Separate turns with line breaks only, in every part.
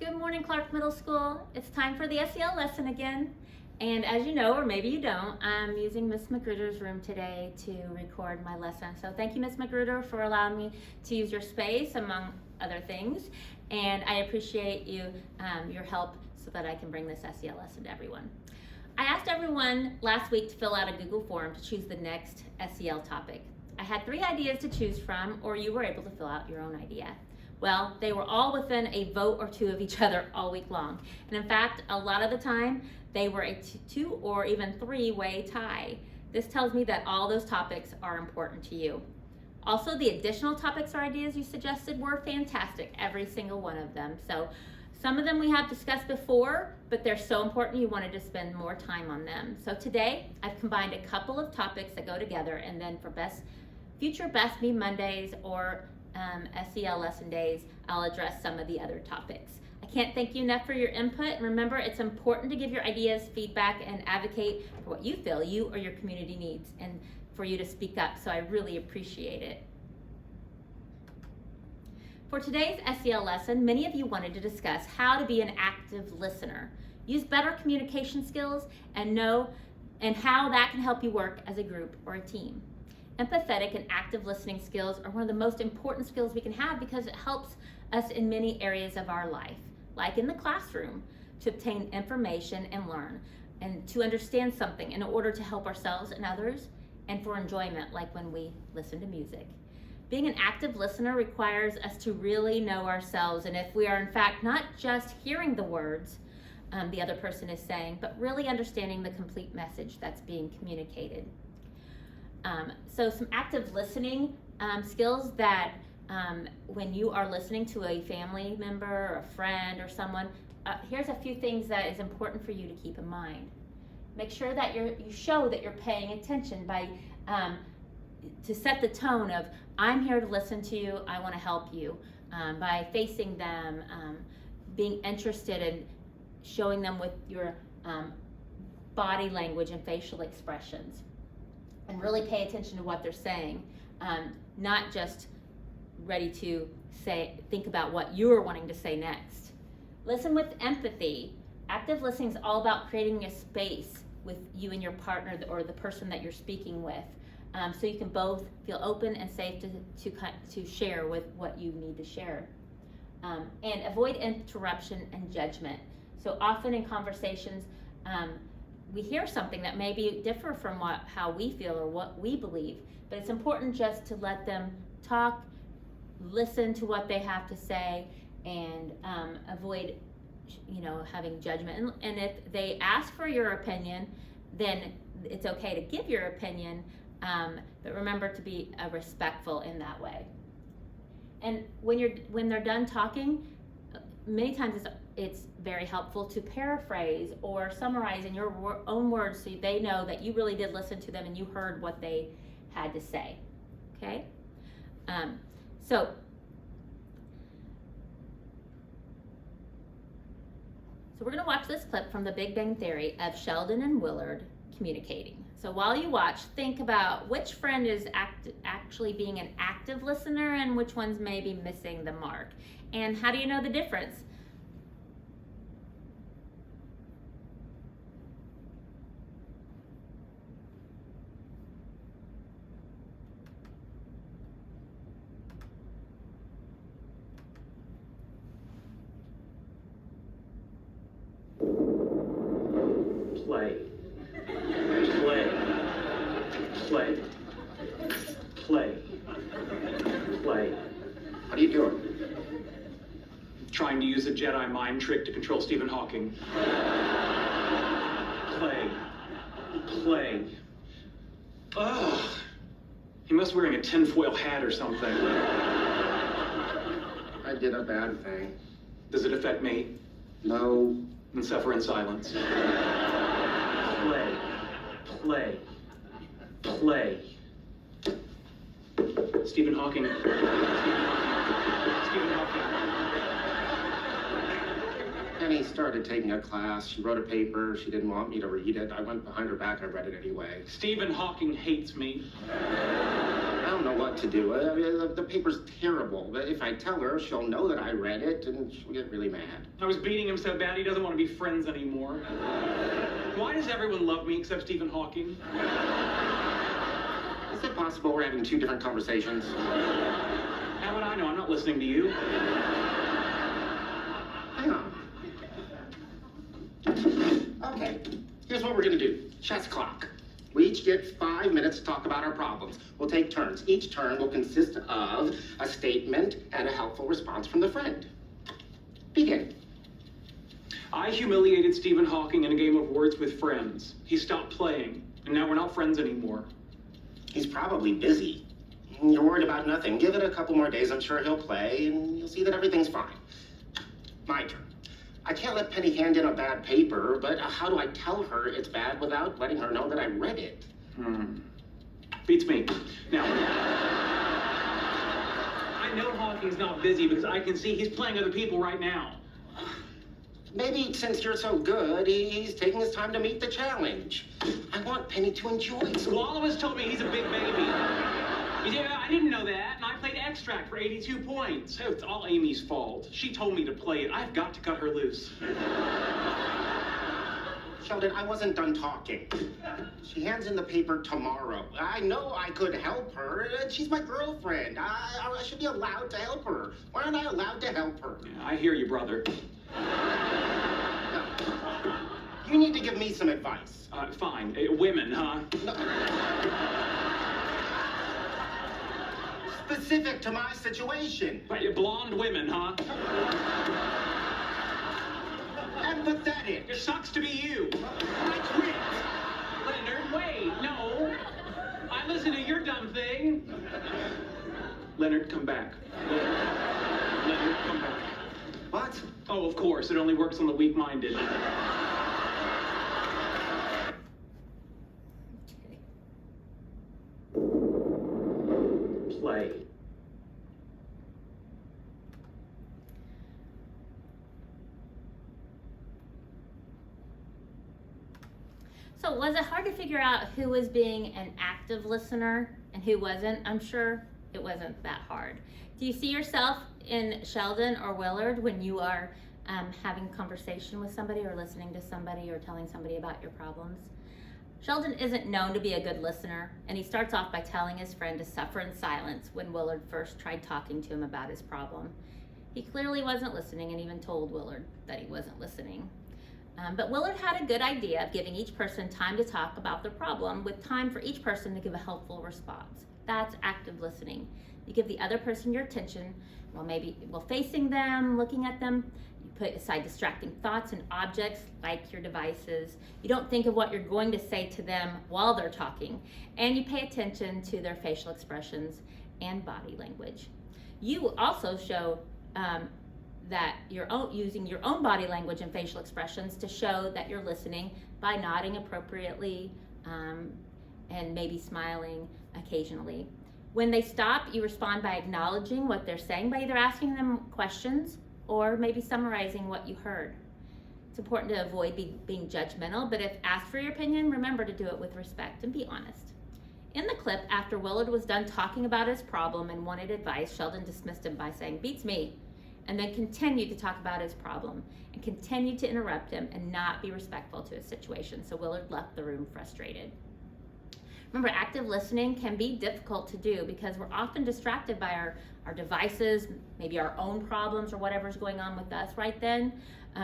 Good morning, Clark Middle School. It's time for the SEL lesson again. And as you know, or maybe you don't, I'm using Miss Magruder's room today to record my lesson. So thank you, Miss Magruder, for allowing me to use your space, among other things. And I appreciate you, your help so that I can bring this SEL lesson to everyone. I asked everyone last week to fill out a Google form to choose the next SEL topic. I had 3 ideas to choose from, or you were able to fill out your own idea. Well, they were all within a vote or 2 of each other all week long. And in fact, a lot of the time, they were a 2 or even 3-way tie. This tells me that all those topics are important to you. Also, the additional topics or ideas you suggested were fantastic, every single one of them. So some of them we have discussed before, but they're so important you wanted to spend more time on them. So today, I've combined a couple of topics that go together, and then for future Best Me Mondays or SEL lesson days, I'll address some of the other topics. I can't thank you enough for your input. Remember, it's important to give your ideas feedback and advocate for what you feel you or your community needs, and for you to speak up, so I really appreciate it. For today's SEL lesson, many of you wanted to discuss how to be an active listener, use better communication skills, and how that can help you work as a group or a team. Empathetic and active listening skills are one of the most important skills we can have because it helps us in many areas of our life, like in the classroom, to obtain information and learn, and to understand something in order to help ourselves and others, and for enjoyment, like when we listen to music. Being an active listener requires us to really know ourselves, and if we are in fact not just hearing the words the other person is saying, but really understanding the complete message that's being communicated. So some active listening skills that when you are listening to a family member or a friend or someone, here's a few things that is important for you to keep in mind. Make sure that you show that you're paying attention by to set the tone of, I'm here to listen to you, I want to help you, by facing them, being interested in showing them with your body language and facial expressions. And really pay attention to what they're saying, not just ready to think about what you're wanting to say next. Listen with empathy. Active listening is all about creating a space with you and your partner or the person that you're speaking with, so you can both feel open and safe to share with what you need to share. And avoid interruption and judgment. So often in conversations, we hear something that may differ from how we feel or what we believe, but it's important just to let them talk, listen to what they have to say, and avoid, having judgment. And if they ask for your opinion, then it's okay to give your opinion, but remember to be respectful in that way. And when they're done talking, many times it's very helpful to paraphrase or summarize in your own words so they know that you really did listen to them and you heard what they had to say, okay? So we're gonna watch this clip from The Big Bang Theory of Sheldon and Willard communicating. So while you watch, think about which friend is actually being an active listener and which one's maybe missing the mark. And how do you know the difference?
Play. Play. Play. Play. Play.
What are you doing?
Trying to use a Jedi mind trick to control Stephen Hawking. Play. Play. Ugh. He must be wearing a tinfoil hat or something.
I did a bad thing.
Does it affect me?
No.
Then suffer in silence. Play. Play. Play. Stephen Hawking. Stephen Hawking.
Penny started taking a class. She wrote a paper. She didn't want me to read it. I went behind her back. I read it anyway.
Stephen Hawking hates me.
don't know what to do. The paper's terrible. If I tell her, she'll know that I read it, and she'll get really mad.
I was beating him so bad he doesn't want to be friends anymore. Why does everyone love me except Stephen Hawking?
Is it possible we're having two different conversations?
How would I know? I'm not listening to you.
Hang on. Okay, here's what we're gonna do. Chess clock. We each get 5 minutes to talk about our problems. We'll take turns. Each turn will consist of a statement and a helpful response from the friend. Begin.
I humiliated Stephen Hawking in a game of words with friends. He stopped playing, and now we're not friends anymore.
He's probably busy. You're worried about nothing. Give it a couple more days. I'm sure he'll play, and you'll see that everything's fine. My turn. I can't let Penny hand in a bad paper, but how do I tell her it's bad without letting her know that I read it?
Beats me. Now, I know Hawking's not busy because I can see he's playing other people right now.
Maybe since you're so good, he's taking his time to meet the challenge. I want Penny to enjoy it.
Well, all of us told me he's a big baby. Yeah, I didn't know that, and I played Extract for 82 points. Oh, it's all Amy's fault. She told me to play it. I've got to cut her loose.
Sheldon, I wasn't done talking. She hands in the paper tomorrow. I know I could help her. She's my girlfriend. I should be allowed to help her. Why aren't I allowed to help her?
Yeah, I hear you, brother.
No. You need to give me some advice.
Fine. Women, huh?
No. Specific to my situation.
Blonde women, huh?
Empathetic.
It sucks to be you.
I quit.
Leonard, wait, no. I listen to your dumb thing. Leonard, come back. Leonard, come back.
What?
Oh, of course. It only works on the weak-minded. Play.
So was it hard to figure out who was being an active listener and who wasn't? I'm sure it wasn't that hard. Do you see yourself in Sheldon or Willard when you are having a conversation with somebody or listening to somebody or telling somebody about your problems? Sheldon isn't known to be a good listener, and he starts off by telling his friend to suffer in silence when Willard first tried talking to him about his problem. He clearly wasn't listening and even told Willard that he wasn't listening. But Willard had a good idea of giving each person time to talk about their problem with time for each person to give a helpful response. That's active listening. You give the other person your attention while facing them, looking at them. You put aside distracting thoughts and objects like your devices. You don't think of what you're going to say to them while they're talking. And you pay attention to their facial expressions and body language. You also show that you're using your own body language and facial expressions to show that you're listening by nodding appropriately and maybe smiling occasionally. When they stop, you respond by acknowledging what they're saying by either asking them questions or maybe summarizing what you heard. It's important to avoid being judgmental, but if asked for your opinion, remember to do it with respect and be honest. In the clip, after Willard was done talking about his problem and wanted advice, Sheldon dismissed him by saying, "Beats me," and then continued to talk about his problem and continued to interrupt him and not be respectful to his situation. So Willard left the room frustrated. Remember, active listening can be difficult to do because we're often distracted by our devices, maybe our own problems or whatever's going on with us right then.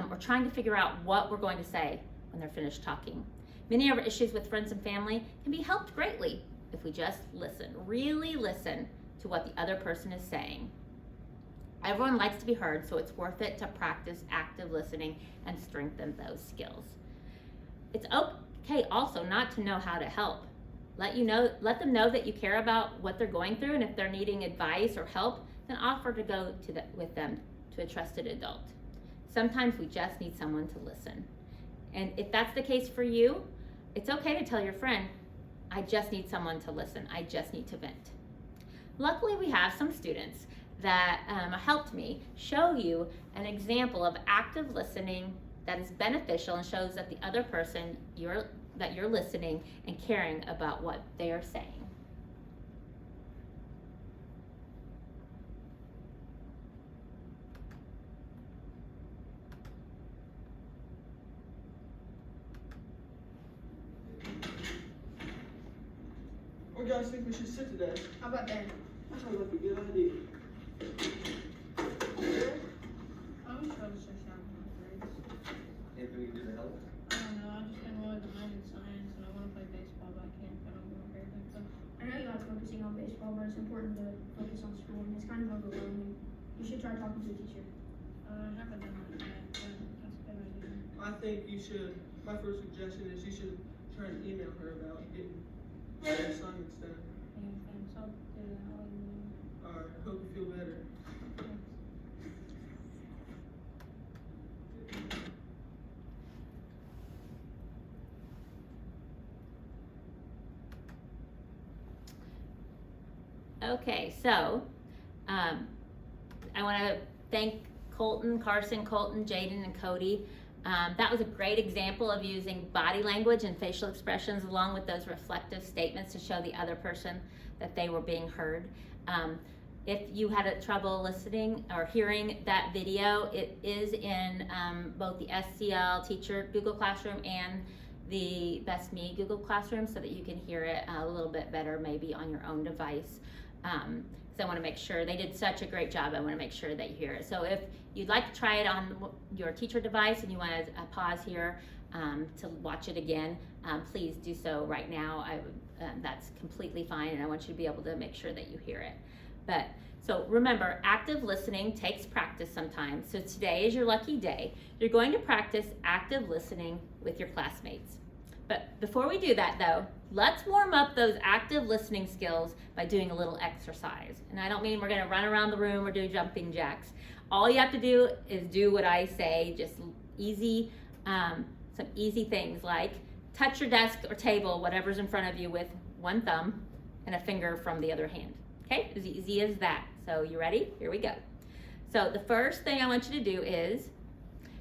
We're trying to figure out what we're going to say when they're finished talking. Many of our issues with friends and family can be helped greatly if we just listen, really listen to what the other person is saying. Everyone likes to be heard, so it's worth it to practice active listening and strengthen those skills. It's okay also not to know how to help. Let them know that you care about what they're going through, and if they're needing advice or help, then offer to go with them to a trusted adult. Sometimes we just need someone to listen. And if that's the case for you, it's okay to tell your friend, "I just need someone to listen. I just need to vent." Luckily, we have some students that helped me show you an example of active listening that is beneficial and shows that the other person that you're listening and caring about what they are saying.
Where do you guys think we should sit today?
How about that?
That sounds like a good idea.
I'm sure it's just out of my grades.
Anything we can do to help?
I don't know, I've just been really behind in science and I want to play baseball, but I can't, I don't know grades and stuff.
I know you like focusing on baseball, but it's important to focus on school, and it's kind of overwhelming. You should try talking to a teacher.
I haven't done that yet, but that's a good idea.
I think you should, my first suggestion is you should try and email her about getting that assignments done.
Yeah, thanks, I'll do that, I'll let you know.
Alright, hope you feel better.
Thanks.
Okay, so I want to thank Carson, Colton, Jaden, and Cody. That was a great example of using body language and facial expressions along with those reflective statements to show the other person that they were being heard. If you had trouble listening or hearing that video, it is in both the SEL Teacher Google Classroom and the Best Me Google Classroom so that you can hear it a little bit better maybe on your own device. So I want to make sure they did such a great job. I want to make sure that you hear it. So if you'd like to try it on your teacher device and you want to pause here to watch it again, please do so right now. That's completely fine, and I want you to be able to make sure that you hear it. But so remember, active listening takes practice sometimes. So today is your lucky day. You're going to practice active listening with your classmates. But before we do that though, let's warm up those active listening skills by doing a little exercise. And I don't mean we're gonna run around the room or do jumping jacks. All you have to do is do what I say, just easy, some easy things like touch your desk or table, whatever's in front of you with one thumb and a finger from the other hand. Okay, as easy as that. So you ready? Here we go. So the first thing I want you to do is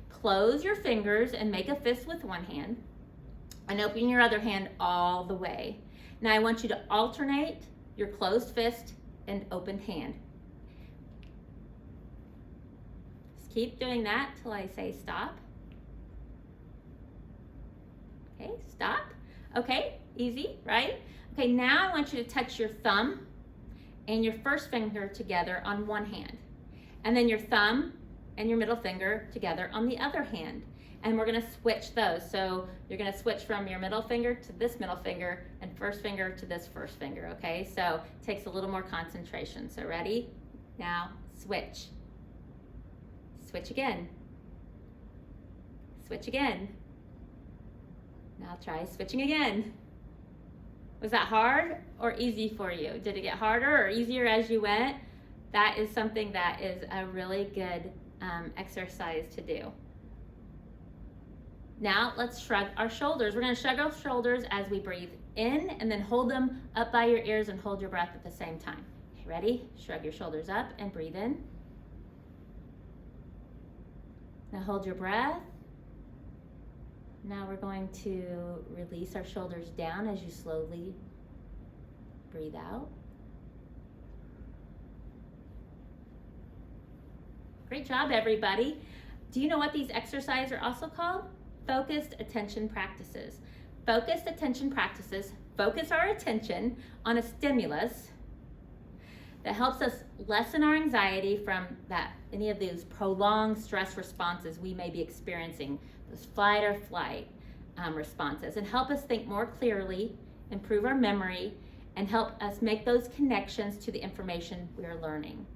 close your fingers and make a fist with one hand and open your other hand all the way. Now I want you to alternate your closed fist and open hand. Just keep doing that till I say stop. Okay, stop. Okay, easy, right? Okay, now I want you to touch your thumb and your first finger together on one hand, and then your thumb and your middle finger together on the other hand. And we're gonna switch those. So you're gonna switch from your middle finger to this middle finger and first finger to this first finger, okay? So it takes a little more concentration. So ready? Now switch. Switch again. Switch again. Now try switching again. Was that hard or easy for you? Did it get harder or easier as you went? That is something that is a really good exercise to do. Now let's shrug our shoulders. We're gonna shrug our shoulders as we breathe in and then hold them up by your ears and hold your breath at the same time. Okay, ready? Shrug your shoulders up and breathe in. Now hold your breath. Now we're going to release our shoulders down as you slowly breathe out. Great job, everybody. Do you know what these exercises are also called? Focused attention practices. Focused attention practices focus our attention on a stimulus that helps us lessen our anxiety from any of those prolonged stress responses we may be experiencing, those fight or flight responses, and help us think more clearly, improve our memory, and help us make those connections to the information we are learning.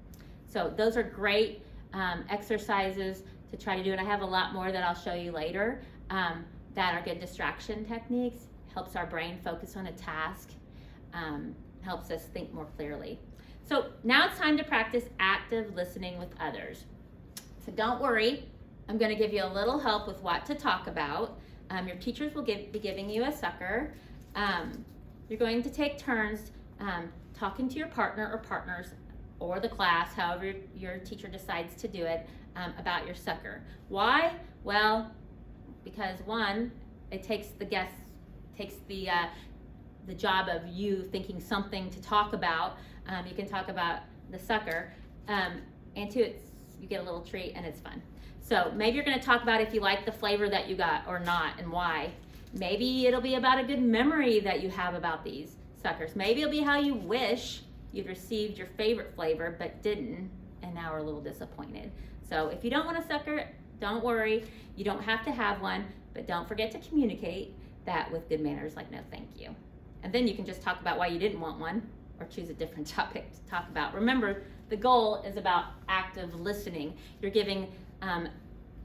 So those are great exercises to try to do, and I have a lot more that I'll show you later that are good distraction techniques, helps our brain focus on a task, helps us think more clearly. So now it's time to practice active listening with others. So don't worry, I'm going to give you a little help with what to talk about. Your teachers will be giving you a sucker. You're going to take turns talking to your partner or partners or the class, however your teacher decides to do it, about your sucker. Why? Well, because one, it takes the job of you thinking something to talk about. You can talk about the sucker, and two, you get a little treat and it's fun. So maybe you're going to talk about if you like the flavor that you got or not and why. Maybe it'll be about a good memory that you have about these. suckers. Maybe it'll be how you wish you'd received your favorite flavor but didn't, and now are a little disappointed. So if you don't want a sucker, don't worry. You don't have to have one, but don't forget to communicate that with good manners, like no thank you. And then you can just talk about why you didn't want one, or choose a different topic to talk about. Remember, the goal is about active listening. You're giving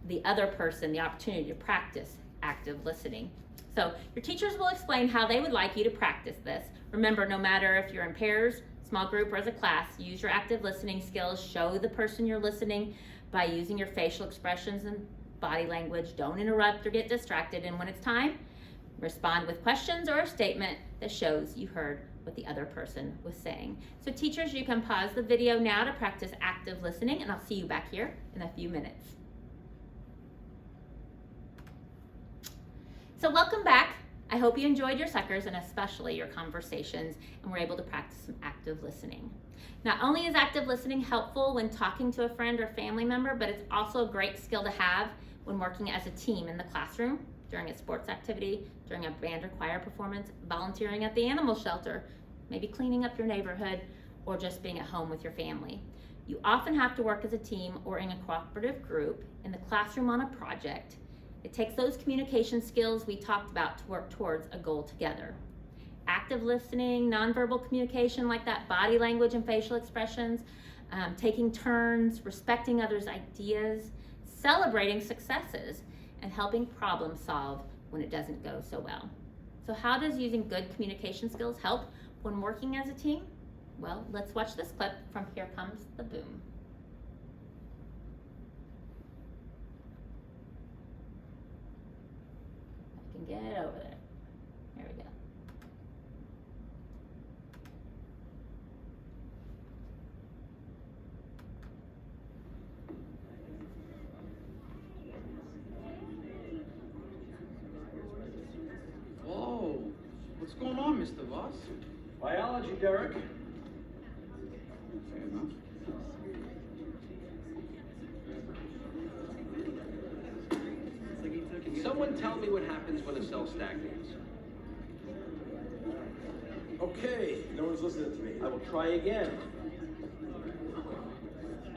the other person the opportunity to practice active listening. So your teachers will explain how they would like you to practice this. Remember, no matter if you're in pairs, small group, or as a class, use your active listening skills. Show the person you're listening by using your facial expressions and body language. Don't interrupt or get distracted. And when it's time, respond with questions or a statement that shows you heard what the other person was saying. So teachers, you can pause the video now to practice active listening, and I'll see you back here in a few minutes. So welcome back. I hope you enjoyed your suckers and especially your conversations and were able to practice some active listening. Not only is active listening helpful when talking to a friend or family member, but it's also a great skill to have when working as a team in the classroom, during a sports activity, during a band or choir performance, volunteering at the animal shelter, maybe cleaning up your neighborhood, or just being at home with your family. You often have to work as a team or in a cooperative group, in the classroom on a project. It takes those communication skills we talked about to work towards a goal together. Active listening, nonverbal communication like that, body language and facial expressions, taking turns, respecting others' ideas, celebrating successes, and helping problem solve when it doesn't go so well. So how does using good communication skills help when working as a team? Well, let's watch this clip from Here Comes the Boom. I can get it over there. There we go.
Whoa, what's going on, Mr. Voss?
Biology, Derek.
Fair enough.
Can someone tell me what happens when a cell stagnates?
Okay, no one's listening to me. I will try again.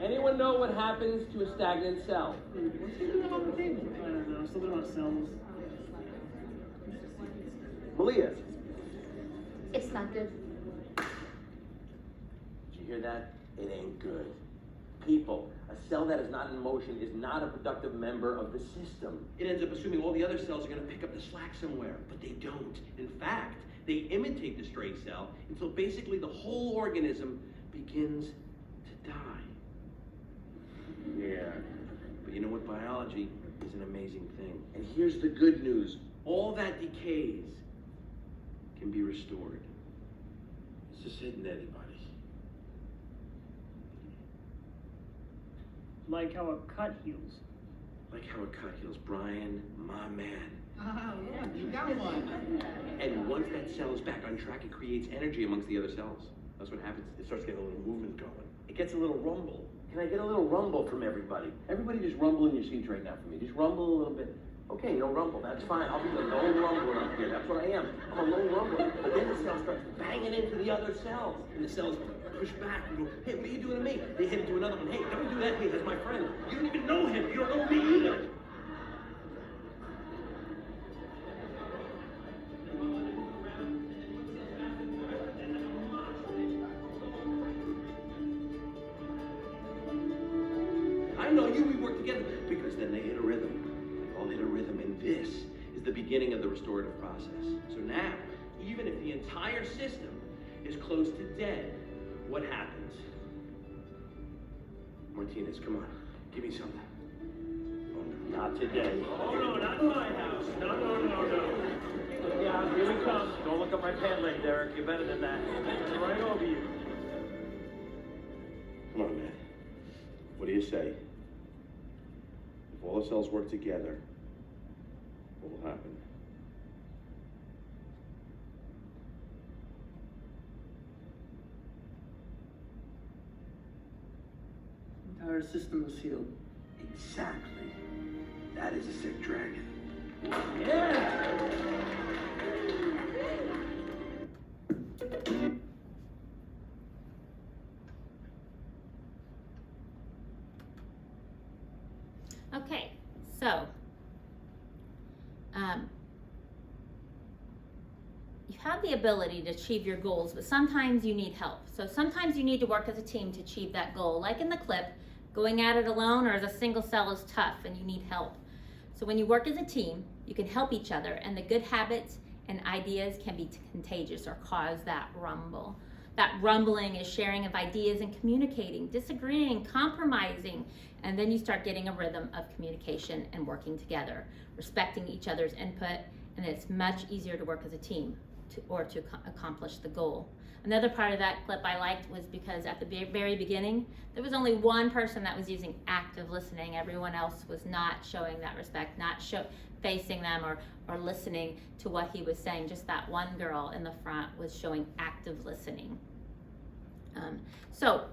Anyone know what happens to a stagnant cell?
What's he doing on the table? I don't know, something about cells.
Malia,
It's not good.
did you hear that? It ain't good. People, a cell that is not in motion is not a productive member of the system.
It ends up assuming all the other cells are going to pick up the slack somewhere, but they don't. In fact, they imitate the stray cell until basically the whole organism begins to die.
Yeah.
But you know what? Biology is an amazing thing.
And here's the good news.
All that decays can be restored.
This is hitting anybody.
Like how a cut heals.
Like how a cut heals. Brian, my man.
Oh, yeah, you got one.
And once that cell is back on track, it creates energy amongst the other cells. That's what happens. It starts getting a little movement going.
It gets a little rumble. Can I get a little rumble from everybody? Everybody just rumble in your seats right now for me. Just rumble a little bit. Okay, no rumble, that's fine. I'll be the lone rumbler up here. That's what I am. I'm a lone rumbler. But then the cell starts banging into the other cells.
And the cells push back and go, hey, what are you doing to me? They hit into another one. Hey, don't do that. Hey, that's my friend. You don't even know him. You don't know me either. I know you, we work together. Because then they hit a rhythm. They all hit a rhythm, and this is the beginning of the restorative process. So now, even if the entire system is close to dead, what happens? Martinez, come on. Give me something. Oh,
Not today.
Oh no, not in my house. No.
Yeah, here we come. Don't look up my pant leg, Derek. You're better than that.
Right over you.
Come on, man. What do you say? If all the cells work together, what will happen?
Entire system is healed.
Exactly. That is a sick dragon.
Yeah!
Okay, so you have the ability to achieve your goals, but sometimes you need help. So sometimes you need to work as a team to achieve that goal. Like in the clip, going at it alone or as a single cell is tough and you need help. So when you work as a team, you can help each other, and the good habits and ideas can be contagious or cause that rumble. That rumbling is sharing of ideas and communicating, disagreeing, compromising, and then you start getting a rhythm of communication and working together, respecting each other's input, and it's much easier to work as a team to accomplish the goal. Another part of that clip I liked was because at the very beginning, there was only one person that was using active listening. Everyone else was not showing that respect, not facing them or listening to what he was saying. Just that one girl in the front was showing active listening. So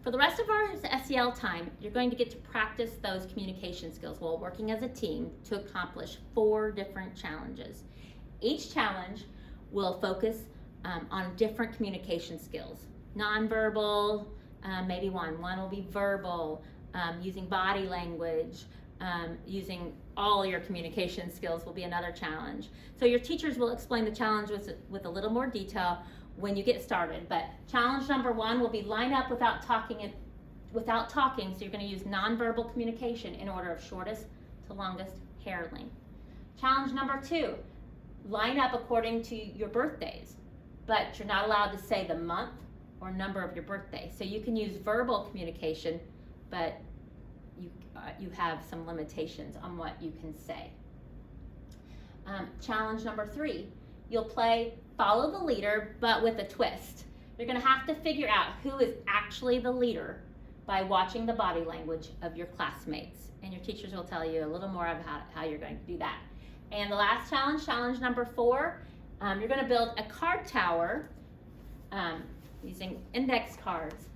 for the rest of our SEL time, you're going to get to practice those communication skills while working as a team to accomplish 4 different challenges. Each challenge will focus on different communication skills. Nonverbal, maybe one will be verbal, using body language, using all your communication skills will be another challenge. So your teachers will explain the challenge with a little more detail when you get started. But challenge number 1 will be line up without talking. So you're going to use nonverbal communication in order of shortest to longest hair length. Challenge number 2, line up according to your birthdays, but you're not allowed to say the month or number of your birthday. So you can use verbal communication, but you have some limitations on what you can say. Challenge number 3, you'll play follow the leader, but with a twist. You're going to have to figure out who is actually the leader by watching the body language of your classmates. And your teachers will tell you a little more about how you're going to do that. And the last challenge number 4, you're going to build a card tower using index cards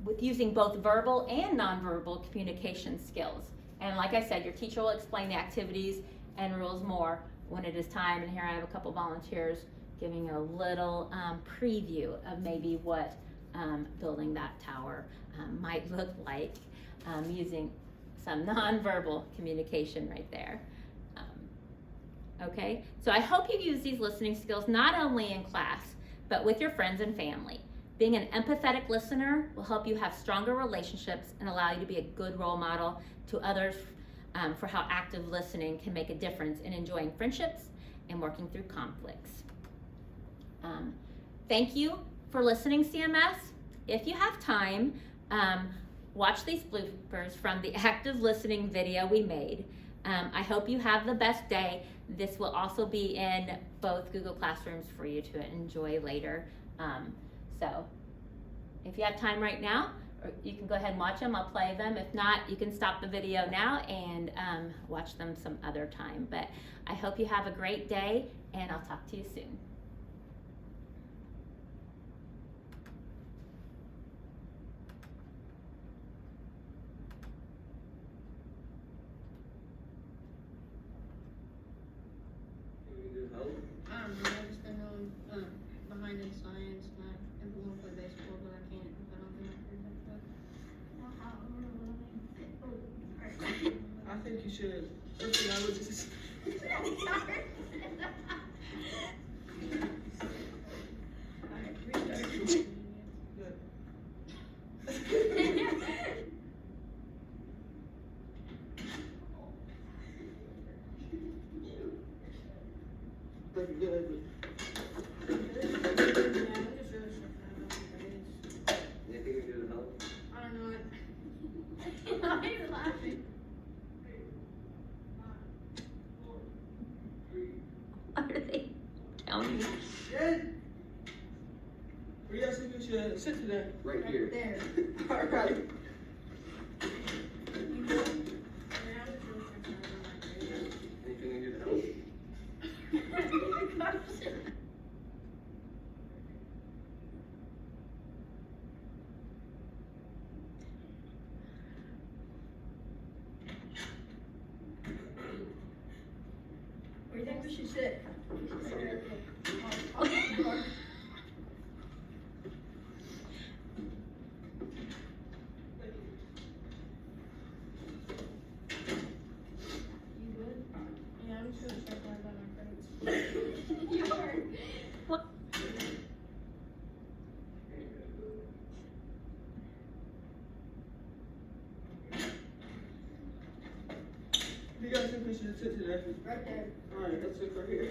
with using both verbal and nonverbal communication skills. And like I said, your teacher will explain the activities and rules more when it is time. And here I have a couple volunteers giving a little preview of maybe what building that tower might look like using some nonverbal communication right there. Okay, so I hope you use these listening skills not only in class, but with your friends and family. Being an empathetic listener will help you have stronger relationships and allow you to be a good role model to others for how active listening can make a difference in enjoying friendships and working through conflicts. Thank you for listening, CMS. If you have time, watch these bloopers from the active listening video we made. I hope you have the best day. This will also be in both Google Classrooms for you to enjoy later. So if you have time right now, you can go ahead and watch them. I'll play them. If not, you can stop the video now and watch them some other time. But I hope you have a great day, and I'll talk to you soon.
I don't know, I just been really behind in science, and I want to play baseball, but I can't if I don't do my free stuff.
I think you should. First thing I would just.
What are they telling me?
Where you guys think we should sit today?
Right here.
There.
All right.
Anything I do to help?
Where do you think we should sit?
Right here.
You good? Yeah, I'm just gonna check out about my credits.
You are.
What?
You guys think we should sit today?
Right there.
Alright, let's sit right here.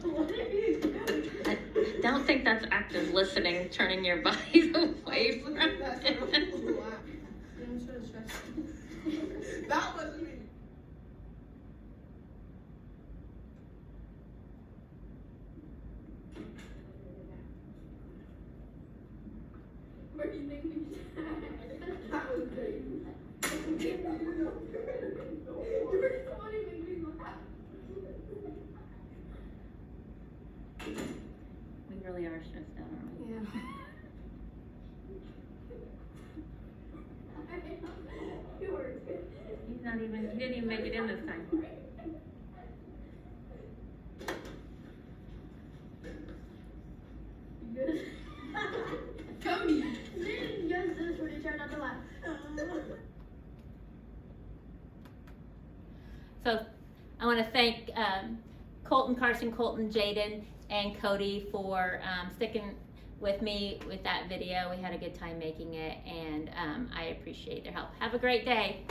What are you doing?
I don't think that's active listening, turning your bodies away from it.
Yeah, I'm sort of stressed.
That wasn't me.
Where do you think we That was great. You were funny, make me laugh.
We really are stressed out, aren't we?
Yeah.
You were good.
He didn't even make it in this time.
You good?
Cody!
You didn't use this when you tried not to laugh.
So I want to thank Colton, Carson, Colton, Jaden, and Cody for sticking with me with that video. We had a good time making it, and I appreciate their help. Have a great day.